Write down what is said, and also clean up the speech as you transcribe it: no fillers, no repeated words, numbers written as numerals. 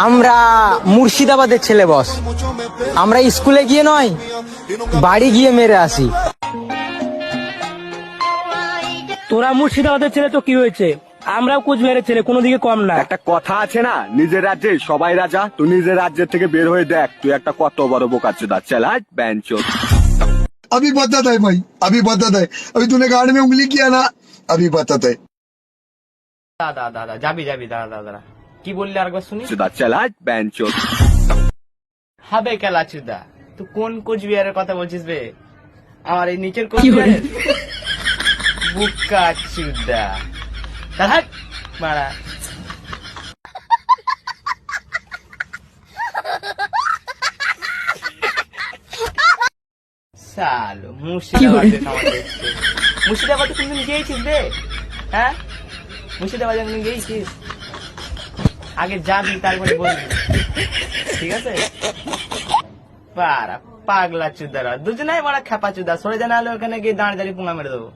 আমরা মুর্শিদাবাদের ছেলে বস, আমরা স্কুলে গিয়ে নয় বাড়ি গিয়ে মেরে আসি। তোরা মুর্শিদাবাদের ছেলে তো কি হয়েছে, আমরাও কুচবিহারের ছেলে, কোনো দিকে কম না। একটা কথা আছে না, নিজের রাজ্যে সবাই রাজা। তুই নিজের রাজ্যের থেকে বের হয়ে দেখ, তুই একটা কত বড় বোকাচোদা। चल हट बैंचोद। अभी बताता है भाई, अभी बताता है। अभी तूने गाड़ में उंगली किया ना, अभी बताता है। দাদা দাদা যাবি যাবি দাদা দাদা কি বললি আরেকবার শুনি। चल हट बैंचोद। হবে কেলা চুদা, তুই কোন কোচবিহারের কথা বলছিস বে? আমার এই নিচের কোচবিহারের বুকা চুদা। দাদা মারা সালো মুর্শিদাবাদে মুর্শিদাবাদে কোনদিন গিয়েছিস বে? হ্যাঁ মুর্শিদাবাদে কোনদিন গিয়েছিস? আগে যাবি তারপরে বলবি, ঠিক আছে? পাগলা চুদারা দুজনাই বড় খেপা চুদা, সরে জানা হলে ওখানে গিয়ে দাঁড়িয়ে দাঁড়িয়ে পুঙ্গা মেরে দেবো।